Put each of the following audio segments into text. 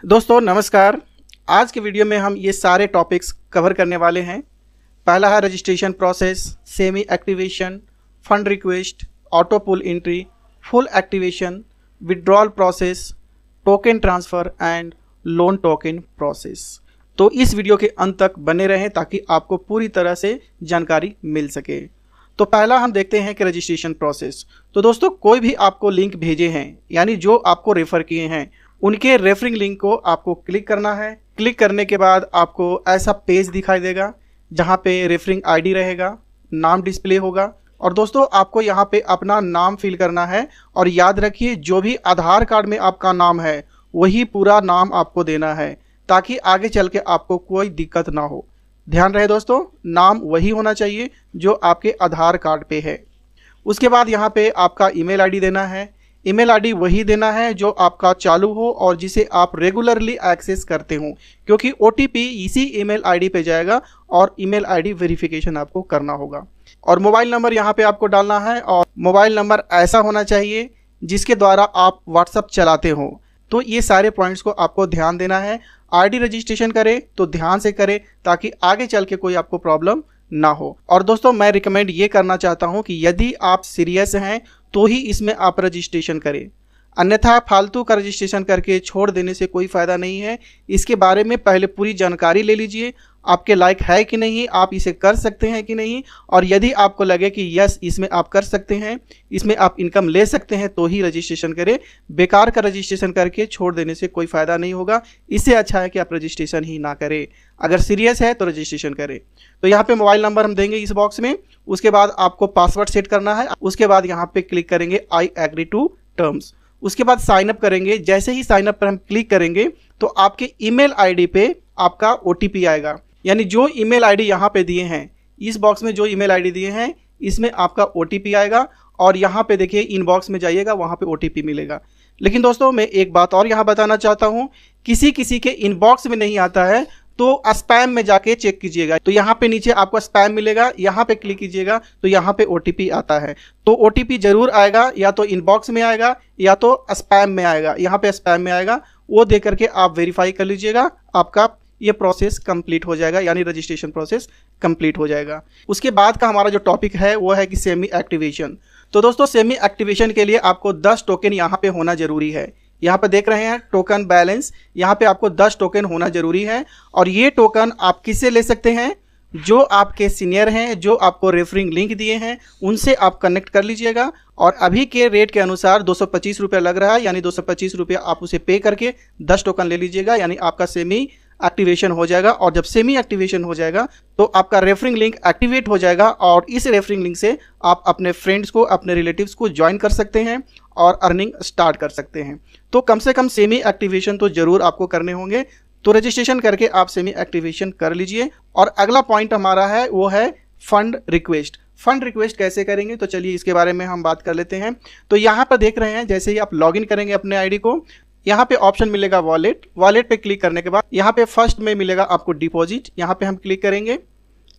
दोस्तों नमस्कार। आज के वीडियो में हम ये सारे टॉपिक्स कवर करने वाले हैं। पहला है registration process, semi activation, fund request, auto pull entry, full activation, withdrawal process, token transfer and loan token process. तो इस वीडियो के अंत तक बने रहें ताकि आपको पूरी तरह से जानकारी मिल सके। तो पहला हम देखते हैं कि रजिस्ट्रेशन प्रोसेस। तो दोस्तों कोई भी आपको लिंक भेजे हैं, यानी जो आपको रेफ़र किए हैं, उनके रेफरिंग लिंक को आपको क्लिक करना है। क्लिक करने के बाद आपको ऐसा पेज दिखाई देगा जहां पे रेफरिंग आईडी रहेगा, नाम डिस्प्ले होगा और दोस्तों आपको यहां पे अपना नाम फिल करना है। और याद रखिए जो भी आधार कार्ड में आपका नाम है वही पूरा नाम आपको देना है ताकि आगे चल के आपको कोई दिक्कत ना हो। ध्यान रहे दोस्तों, नाम वही होना चाहिए जो आपके आधार कार्ड पे है। उसके बाद यहाँ पे आपका ईमेल आईडी देना है। ईमेल आईडी वही देना है जो आपका चालू हो और जिसे आप रेगुलरली एक्सेस करते हो, क्योंकि ओटीपी इसी ईमेल आईडी पे जाएगा और ईमेल आईडी वेरिफिकेशन आपको करना होगा। और मोबाइल नंबर यहाँ पे आपको डालना है और मोबाइल नंबर ऐसा होना चाहिए जिसके द्वारा आप व्हाट्सएप चलाते हो। तो ये सारे पॉइंट्स को आपको ध्यान देना है। आईडी रजिस्ट्रेशन करें तो ध्यान से करें ताकि आगे चल के कोई आपको प्रॉब्लम ना हो। और दोस्तों मैं रिकमेंड ये करना चाहता हूँ कि यदि आप सीरियस हैं तो ही इसमें आप रजिस्ट्रेशन करें, अन्यथा फालतू का रजिस्ट्रेशन करके छोड़ देने से कोई फ़ायदा नहीं है। इसके बारे में पहले पूरी जानकारी ले लीजिए, आपके लायक है कि नहीं, आप इसे कर सकते हैं कि नहीं। और यदि आपको लगे कि यस इसमें आप कर सकते हैं, इसमें आप इनकम ले सकते हैं तो ही रजिस्ट्रेशन करें। बेकार का रजिस्ट्रेशन करके छोड़ देने से कोई फ़ायदा नहीं होगा। इससे अच्छा है कि आप रजिस्ट्रेशन ही ना करें। अगर सीरियस है तो रजिस्ट्रेशन करें। तो यहाँ पे मोबाइल नंबर हम देंगे इस बॉक्स में। उसके बाद आपको पासवर्ड सेट करना है। उसके बाद यहाँ पे क्लिक करेंगे आई एग्री टू टर्म्स। उसके बाद साइन अप करेंगे। जैसे ही साइन अप पर हम क्लिक करेंगे तो आपके ईमेल आईडी पे आपका ओटीपी आएगा, यानी जो ईमेल आईडी यहाँ पे दिए हैं, इस बॉक्स में जो ईमेल आईडी दिए हैं इसमें आपका ओटीपी आएगा। और यहाँ पे देखिए इनबॉक्स में जाइएगा, वहाँ पे ओटीपी मिलेगा। लेकिन दोस्तों मैं एक बात और यहाँ बताना चाहता हूँ, किसी किसी के इनबॉक्स में नहीं आता है तो स्पैम में जाके चेक कीजिएगा। तो यहाँ पे नीचे आपको स्पैम मिलेगा, यहाँ पे क्लिक कीजिएगा तो यहाँ पे ओटीपी आता है। तो ओटीपी जरूर आएगा, या तो इनबॉक्स में आएगा या तो स्पैम में आएगा। यहाँ पे स्पैम में आएगा, वो दे करके आप वेरीफाई कर लीजिएगा, आपका ये प्रोसेस कंप्लीट हो जाएगा, यानी रजिस्ट्रेशन प्रोसेस कंप्लीट हो जाएगा। उसके बाद का हमारा जो टॉपिक है वो है कि सेमी एक्टिवेशन। तो दोस्तों सेमी एक्टिवेशन के लिए आपको 10 टोकन यहाँ पे होना जरूरी है। यहाँ पे देख रहे हैं टोकन बैलेंस, यहाँ पे आपको 10 टोकन होना जरूरी है। और ये टोकन आप किससे ले सकते हैं? जो आपके सीनियर हैं, जो आपको रेफरिंग लिंक दिए हैं, उनसे आप कनेक्ट कर लीजिएगा। और अभी के रेट के अनुसार 225 रुपये लग रहा है, यानी 225 रुपये आप उसे पे करके 10 टोकन ले लीजिएगा, यानी आपका सेमी एक्टिवेशन हो जाएगा। और जब सेमी एक्टिवेशन हो जाएगा तो आपका रेफरिंग लिंक एक्टिवेट हो जाएगा और इस रेफरिंग लिंक से आप अपने फ्रेंड्स को, अपने रिलेटिव्स को ज्वाइन कर सकते हैं और अर्निंग स्टार्ट कर सकते हैं। तो कम से कम सेमी एक्टिवेशन तो ज़रूर आपको करने होंगे। तो रजिस्ट्रेशन करके आप सेमी एक्टिवेशन कर लीजिए। और अगला पॉइंट हमारा है वो है फंड रिक्वेस्ट। फंड रिक्वेस्ट कैसे करेंगे तो चलिए इसके बारे में हम बात कर लेते हैं। तो यहाँ पर देख रहे हैं जैसे ही आप लॉगिन करेंगे अपने आईडी को, यहाँ पे ऑप्शन मिलेगा वॉलेट। वॉलेट पे क्लिक करने के बाद यहाँ पे फर्स्ट में मिलेगा आपको डिपॉजिट, यहाँ पे हम क्लिक करेंगे।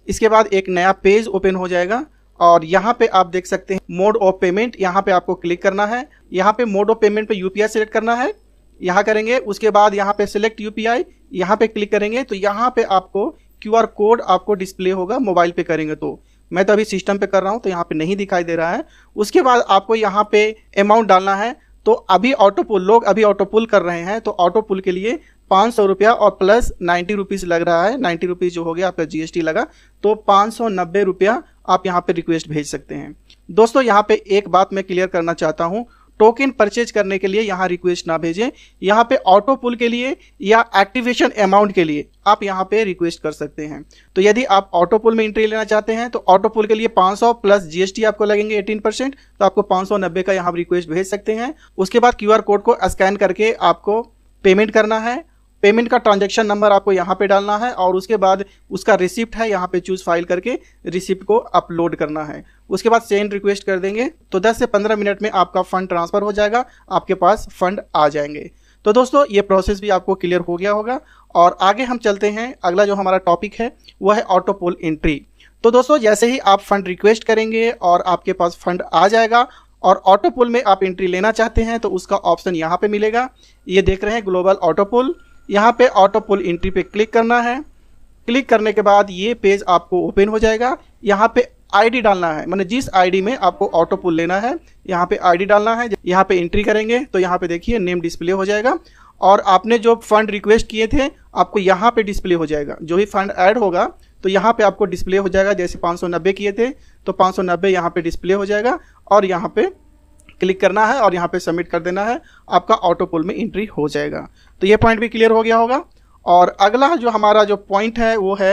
इसके बाद एक नया पेज ओपन हो जाएगा और यहाँ पे आप देख सकते हैं मोड ऑफ पेमेंट, यहाँ पे आपको क्लिक करना है। यहाँ पे मोड ऑफ पेमेंट पे यूपीआई सेलेक्ट करना है, यहाँ करेंगे। उसके बाद यहाँ पे सिलेक्ट यूपीआई, यहाँ पे क्लिक करेंगे तो यहाँ पे आपको क्यूआर कोड आपको डिस्प्ले होगा। मोबाइल पे करेंगे तो, मैं तो अभी सिस्टम पे कर रहा हूँ तो यहाँ पे नहीं दिखाई दे रहा है। उसके बाद आपको यहाँ पे अमाउंट डालना है। तो अभी ऑटो पुल, लोग अभी ऑटो पुल कर रहे हैं तो ऑटो पुल के लिए 500 रुपया और प्लस 90 रुपीज़ लग रहा है। 90 रुपीज़ जो हो गया आपका जीएसटी लगा, तो 590 रुपया आप यहाँ पे रिक्वेस्ट भेज सकते हैं। दोस्तों यहाँ पे एक बात मैं क्लियर करना चाहता हूँ, टोकन परचेज करने के लिए यहाँ रिक्वेस्ट ना भेजें। यहाँ पे ऑटो पुल के लिए या एक्टिवेशन अमाउंट के लिए आप यहाँ पे रिक्वेस्ट कर सकते हैं। तो यदि आप ऑटो पुल में एंट्री लेना चाहते हैं तो ऑटो पुल के लिए 500 प्लस जीएसटी आपको लगेंगे 18%, तो आपको 590 का यहाँ रिक्वेस्ट भेज सकते हैं। उसके बाद क्यूआर कोड को स्कैन करके आपको पेमेंट करना है। पेमेंट का ट्रांजैक्शन नंबर आपको यहाँ पे डालना है और उसके बाद उसका रिसिप्ट है, यहाँ पे चूज फाइल करके रिसिप्ट को अपलोड करना है। उसके बाद सेंड रिक्वेस्ट कर देंगे तो 10 से 15 मिनट में आपका फंड ट्रांसफ़र हो जाएगा, आपके पास फंड आ जाएंगे। तो दोस्तों ये प्रोसेस भी आपको क्लियर हो गया होगा। और आगे हम चलते हैं, अगला जो हमारा टॉपिक है वह है ऑटो पुल एंट्री। तो दोस्तों जैसे ही आप फंड रिक्वेस्ट करेंगे और आपके पास फंड आ जाएगा और ऑटो पुल में आप एंट्री लेना चाहते हैं तो उसका ऑप्शन यहाँ पे मिलेगा। ये देख रहे हैं ग्लोबल ऑटो पुल, यहाँ पे ऑटो पुल एंट्री पे क्लिक करना है। क्लिक करने के बाद ये पेज आपको ओपन हो जाएगा। यहाँ पे आईडी डालना है, मतलब जिस आईडी में आपको ऑटो पुल लेना है यहाँ पे आईडी डालना है। यहाँ पे एंट्री करेंगे तो यहाँ पे देखिए नेम डिस्प्ले हो जाएगा और आपने जो फंड रिक्वेस्ट किए थे आपको यहाँ पे डिस्प्ले हो जाएगा। जो भी फंड ऐड होगा तो यहाँ पे आपको डिस्प्ले हो जाएगा। जैसे 590 किए थे तो 590 यहाँ पे डिस्प्ले हो जाएगा और यहाँ पे क्लिक करना है और यहाँ पे सबमिट कर देना है, आपका ऑटो पुल में एंट्री हो जाएगा। तो ये पॉइंट भी क्लियर हो गया होगा। और अगला जो हमारा जो पॉइंट है वो है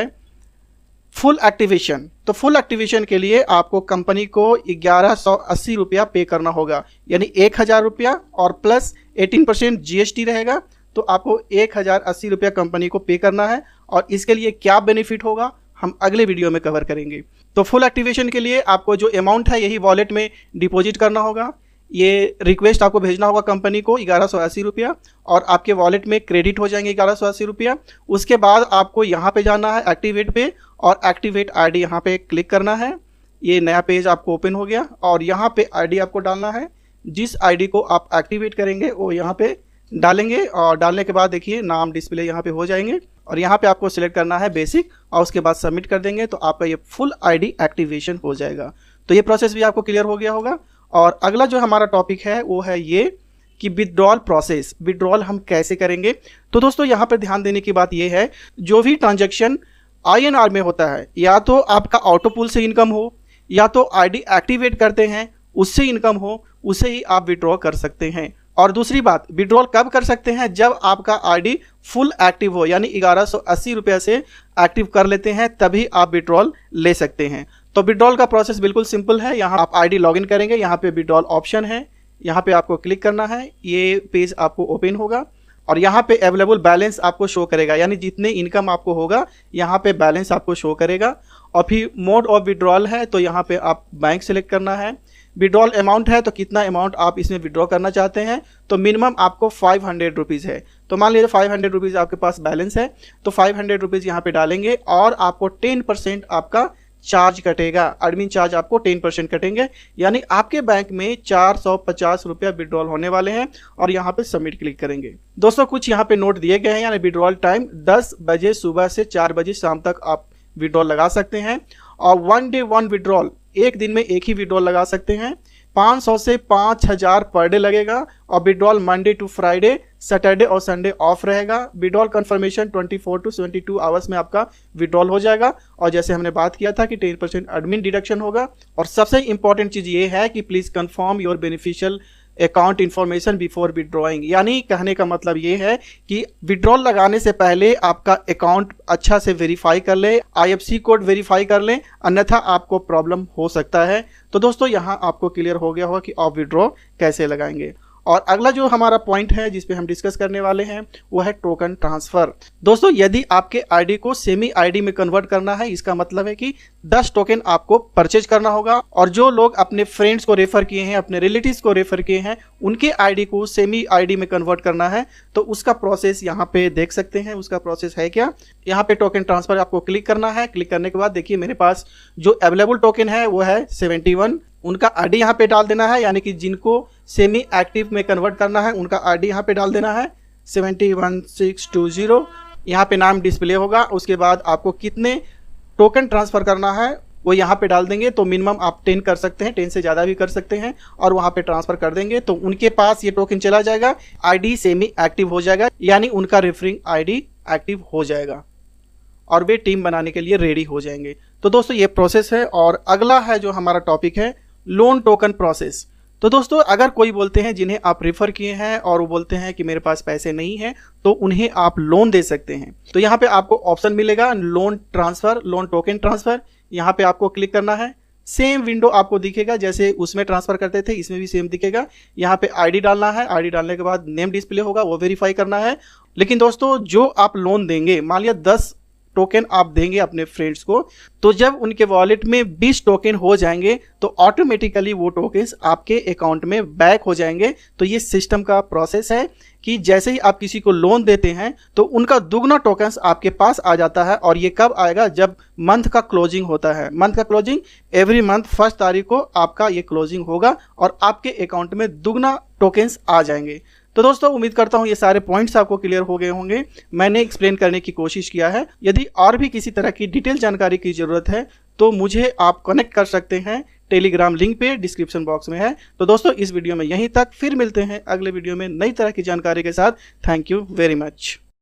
फुल एक्टिवेशन। तो फुल एक्टिवेशन के लिए आपको कंपनी को 1180 रुपया पे करना होगा, यानी 1000 रुपया और प्लस 18% GST रहेगा। तो आपको 1080 रुपया कंपनी को पे करना है और इसके लिए क्या बेनिफिट होगा हम अगले वीडियो में कवर करेंगे। तो फुल एक्टिवेशन के लिए आपको जो अमाउंट है यही वॉलेट में डिपॉजिट करना होगा। ये रिक्वेस्ट आपको भेजना होगा कंपनी को 1180 रुपया और आपके वॉलेट में क्रेडिट हो जाएंगे 1180 रुपया। उसके बाद आपको यहाँ पे जाना है एक्टिवेट पे और एक्टिवेट आईडी यहाँ पे क्लिक करना है। ये नया पेज आपको ओपन हो गया और यहाँ पे आईडी आपको डालना है। जिस आईडी को आप एक्टिवेट करेंगे वो यहाँ पे डालेंगे और डालने के बाद देखिए नाम डिस्प्ले यहाँ पे हो जाएंगे और यहाँ पे आपको सिलेक्ट करना है बेसिक और उसके बाद सबमिट कर देंगे तो आपका ये फुल आईडी एक्टिवेशन हो जाएगा। तो ये प्रोसेस भी आपको क्लियर हो गया होगा। और अगला जो हमारा टॉपिक है वो है ये कि विड्रॉल प्रोसेस, विड्रॉल हम कैसे करेंगे। तो दोस्तों यहाँ पर ध्यान देने की बात ये है, जो भी ट्रांजैक्शन INR में होता है या तो आपका ऑटो पुल से इनकम हो या तो आईडी एक्टिवेट करते हैं उससे इनकम हो, उसे ही आप विड्रॉ कर सकते हैं। और दूसरी बात, विड्रॉल कब कर सकते हैं, जब आपका आईडी फुल एक्टिव हो, यानी 1180 रुपये से एक्टिव कर लेते हैं तभी आप विड्रॉल ले सकते हैं। तो विड्रॉल का प्रोसेस बिल्कुल सिंपल है। यहाँ आप आईडी लॉगिन करेंगे, यहाँ पे विड्रॉल ऑप्शन है, यहाँ पे आपको क्लिक करना है। ये पेज आपको ओपन होगा और यहाँ पे अवेलेबल बैलेंस आपको शो करेगा, यानी जितने इनकम आपको होगा यहाँ पे बैलेंस आपको शो करेगा। और फिर मोड ऑफ विड्रॉल है तो यहाँ पे आप बैंक सेलेक्ट करना है। विड्रॉल अमाउंट है तो कितना अमाउंट आप इसमें विड्रॉ करना चाहते हैं, तो मिनिमम आपको 500 रुपीज़ है। तो मान लीजिए 500 रुपीज़ आपके पास बैलेंस है तो 500 रुपीज़ यहाँ पे डालेंगे और आपको 10% आपका चार्ज कटेगा, एडमिन चार्ज आपको 10% कटेंगे, यानी आपके बैंक में 450 रुपया विड्रॉल होने वाले हैं। और यहाँ पे सबमिट क्लिक करेंगे। दोस्तों कुछ यहाँ पे नोट दिए गए हैं, यानी विड्रॉल टाइम 10 बजे सुबह से 4 बजे शाम तक आप विड्रॉल लगा सकते हैं और 1 डे 1 विड्रॉल, एक दिन में एक ही विड्रॉल लगा सकते हैं। 500 से 5000 पर डे लगेगा और withdrawal Monday to Friday, Saturday और संडे ऑफ रहेगा। विड्रॉल कंफर्मेशन 24 टू 22 आवर्स में आपका विड्रॉल हो जाएगा। और जैसे हमने बात किया था कि 10% एडमिन डिडक्शन होगा। और सबसे इंपॉर्टेंट चीज़ ये है कि please confirm your beneficial account information before withdrawing, यानी कहने का मतलब ये है कि विड्रॉल लगाने से पहले आपका अकाउंट अच्छा से वेरीफाई कर ले, IFSC कोड वेरीफाई कर लें, अन्यथा आपको प्रॉब्लम हो सकता है। तो दोस्तों यहाँ आपको क्लियर हो गया होगा कि आप विड्रॉ कैसे लगाएंगे। और अगला जो हमारा पॉइंट है जिस पे हम डिस्कस करने वाले हैं वो है टोकन ट्रांसफर। दोस्तों यदि आपके आईडी को सेमी आईडी में कन्वर्ट करना है, इसका मतलब है कि 10 टोकन आपको परचेज करना होगा। और जो लोग अपने फ्रेंड्स को रेफर किए हैं, अपने रिलेटिव्स को रेफर किए हैं, उनके आईडी को सेमी आईडी में कन्वर्ट करना है, तो उसका प्रोसेस यहाँ पे देख सकते हैं। उसका प्रोसेस है क्या, यहाँ पे टोकन ट्रांसफर आपको क्लिक करना है। क्लिक करने के बाद देखिए मेरे पास जो अवेलेबल टोकन है वो है 71। उनका आईडी यहाँ पे डाल देना है, यानी कि जिनको सेमी एक्टिव में कन्वर्ट करना है उनका आईडी यहाँ पे डाल देना है 71620। यहाँ पे नाम डिस्प्ले होगा। उसके बाद आपको कितने टोकन ट्रांसफ़र करना है वो यहाँ पे डाल देंगे। तो मिनिमम आप 10 कर सकते हैं, 10 से ज़्यादा भी कर सकते हैं और वहाँ पे ट्रांसफ़र कर देंगे तो उनके पास ये टोकन चला जाएगा, आईडी सेमी एक्टिव हो जाएगा, यानी उनका रेफरिंग आईडी एक्टिव हो जाएगा और वे टीम बनाने के लिए रेडी हो जाएंगे। तो दोस्तों ये प्रोसेस है। और अगला है जो हमारा टॉपिक है लोन टोकन प्रोसेस। तो दोस्तों अगर कोई बोलते हैं जिन्हें आप रेफर किए हैं और वो बोलते हैं कि मेरे पास पैसे नहीं हैं, तो उन्हें आप लोन दे सकते हैं। तो यहाँ पे आपको ऑप्शन मिलेगा loan transfer, loan token transfer. यहाँ पे आपको क्लिक करना है। सेम विंडो आपको दिखेगा जैसे उसमें ट्रांसफ़र करते थे, इसमें भी सेम दिखेगा। यहाँ पे आईडी डालना है, आईडी डालने के बाद नेम डिस्प्ले होगा, वो वेरीफाई करना है। लेकिन दोस्तों जो आप लोन देंगे, मान लिया 10 टोकन आप देंगे अपने फ्रेंड्स को, तो जब उनके वॉलेट में 20 टोकन हो जाएंगे तो ऑटोमेटिकली वो टोकन्स आपके अकाउंट में बैक हो जाएंगे। तो ये सिस्टम का प्रोसेस है कि जैसे ही आप किसी को लोन देते हैं तो उनका दुगना टोकन्स आपके पास आ जाता है। और ये कब आएगा, जब मंथ का क्लोजिंग होता है। मंथ का क्लोजिंग एवरी मंथ 1 तारीख को आपका ये क्लोजिंग होगा और आपके अकाउंट में दुगना टोकन्स आ जाएंगे। तो तो दोस्तों उम्मीद करता हूँ ये सारे पॉइंट्स आपको क्लियर हो गए होंगे। मैंने एक्सप्लेन करने की कोशिश किया है। यदि और भी किसी तरह की डिटेल जानकारी की ज़रूरत है तो मुझे आप कनेक्ट कर सकते हैं, टेलीग्राम लिंक पे डिस्क्रिप्शन बॉक्स में है। तो दोस्तों इस वीडियो में यहीं तक, फिर मिलते हैं अगले वीडियो में नई तरह की जानकारी के साथ। Thank you very much.